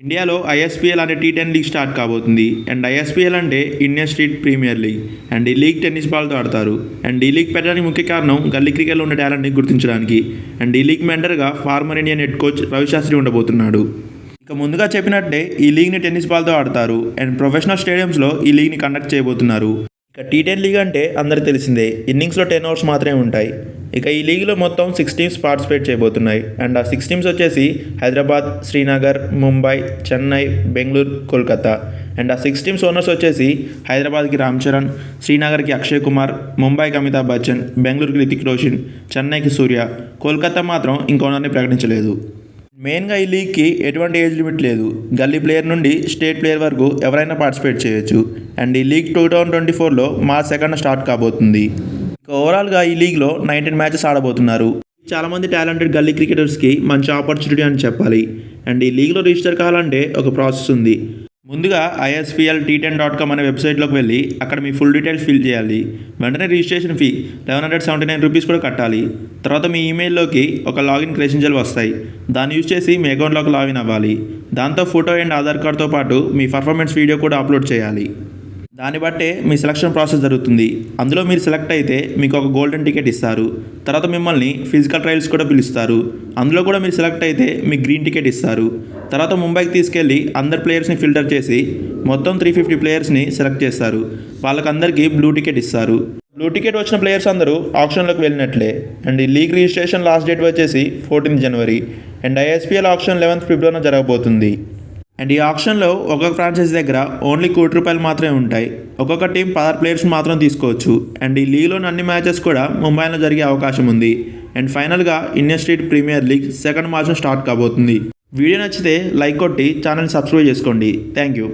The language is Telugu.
ఇండియాలో ఐఎస్పీఎల్ అనే టీ10 లీగ్ స్టార్ట్ కాబోతుంది. అండ్ ఐఎస్పీఎల్ అంటే Indian street premier league. And ఈ లీగ్ టెన్నిస్ బాల్తో ఆడతారు. అండ్ ఈ లీగ్ పెట్టడానికి ముఖ్య కారణం గల్లీ క్రికెట్లో ఉన్న టాలెంట్ని గుర్తించడానికి. అండ్ ఈ లీగ్ మెంటర్గా former Indian head coach Ravi Shastri ఉండబోతున్నాడు. ఇక ముందుగా చెప్పినట్టే ఈ లీగ్ని టెన్నిస్ బాల్తో ఆడతారు. అండ్ ప్రొఫెషనల్ స్టేడియంస్లో ఈ లీగ్ని కండక్ట్ చేయబోతున్నారు. ఇక టీ10 లీగ్ అంటే అందరికీ తెలిసిందే, ఇన్నింగ్స్లో 10 ఓవర్స్ మాత్రమే ఉంటాయి. ఇక ఈ లీగ్లో మొత్తం 6 టీమ్స్ పార్టిసిపేట్ చేయబోతున్నాయి. అండ్ ఆ 6 టీమ్స్ వచ్చేసి హైదరాబాద్, శ్రీనగర్, ముంబై, చెన్నై, బెంగళూరు, కోల్కతా. అండ్ ఆ 6 టీమ్స్ ఓనర్స్ వచ్చేసి హైదరాబాద్కి రామ్ చరణ్, శ్రీనగర్కి అక్షయ్ కుమార్, ముంబైకి అమితాబ్ బచ్చన్, బెంగళూరుకి రితిక్ రోషన్, చెన్నైకి సూర్య, కోల్కతా మాత్రం ఇంకో ఓనర్ని ప్రకటించలేదు. మెయిన్గా ఈ లీగ్కి ఎటువంటి ఏజ్ లిమిట్ లేదు. గల్లీ ప్లేయర్ నుండి స్టేట్ ప్లేయర్ వరకు ఎవరైనా పార్టిసిపేట్ చేయొచ్చు. అండ్ ఈ లీగ్ 2024లో మార్చ్ 2న స్టార్ట్ కాబోతుంది. ఇక ఓవరాల్గా ఈ లీగ్లో 19 మ్యాచెస్ ఆడబోతున్నారు. చాలామంది టాలెంటెడ్ గల్లీ క్రికెటర్స్కి మంచి ఆపర్చునిటీ అని చెప్పాలి. అండ్ ఈ లీగ్లో రిజిస్టర్ కావాలంటే ఒక ప్రాసెస్ ఉంది. ముందుగా ISPL-T10.com అనే వెబ్సైట్లోకి వెళ్ళి అక్కడ మీ ఫుల్ డీటెయిల్స్ ఫిల్ చేయాలి. వెంటనే రిజిస్ట్రేషన్ ఫీ 1179 రూపీస్ కూడా కట్టాలి. తర్వాత మీ ఈమెయిల్లోకి ఒక లాగిన్ క్రెడెన్షియల్ వస్తాయి. దాన్ని యూజ్ చేసి మీ అకౌంట్లోకి లాగిన్ అవ్వాలి. దాంతో ఫోటో అండ్ ఆధార్ కార్డ్తో పాటు మీ పర్ఫార్మెన్స్ వీడియో కూడా అప్లోడ్ చేయాలి. దాన్ని బట్టే మీ సెలక్షన్ ప్రాసెస్ జరుగుతుంది. అందులో మీరు సెలెక్ట్ అయితే మీకు ఒక గోల్డెన్ టికెట్ ఇస్తారు. తర్వాత మిమ్మల్ని ఫిజికల్ ట్రయల్స్ కూడా పిలుస్తారు. అందులో కూడా మీరు సెలెక్ట్ అయితే మీకు గ్రీన్ టికెట్ ఇస్తారు. తర్వాత ముంబైకి తీసుకెళ్ళి అందరు ప్లేయర్స్ని ఫిల్టర్ చేసి మొత్తం 350 ప్లేయర్స్ని సెలెక్ట్ చేస్తారు. వాళ్ళకందరికీ బ్లూ టికెట్ ఇస్తారు. బ్లూ టికెట్ వచ్చిన ప్లేయర్స్ అందరూ ఆప్షన్లోకి వెళ్ళినట్లే. అండ్ ఈ లీగ్ రిజిస్ట్రేషన్ లాస్ట్ డేట్ వచ్చేసి 14 జనవరి. అండ్ ISPL ఆప్షన్ 11 ఫిబ్రవరిలో జరగబోతుంది. అండ్ ఈ ఆప్షన్లో ఒక్కొక్క ఫ్రాంచైజీ దగ్గర ఓన్లీ ₹1 మాత్రమే ఉంటాయి. ఒక్కొక్క టీం 16 ప్లేయర్స్ మాత్రం తీసుకోవచ్చు. అండ్ ఈ లీగ్లోని అన్ని మ్యాచెస్ కూడా ముంబైలో జరిగే అవకాశం ఉంది. అండ్ ఫైనల్గా ఇండియన్ స్ట్రీట్ ప్రీమియర్ లీగ్ 2 మార్చ్లో స్టార్ట్ కాబోతుంది. వీడియో నచ్చితే లైక్ కొట్టి ఛానల్ని సబ్స్క్రైబ్ చేసుకోండి. Thank you.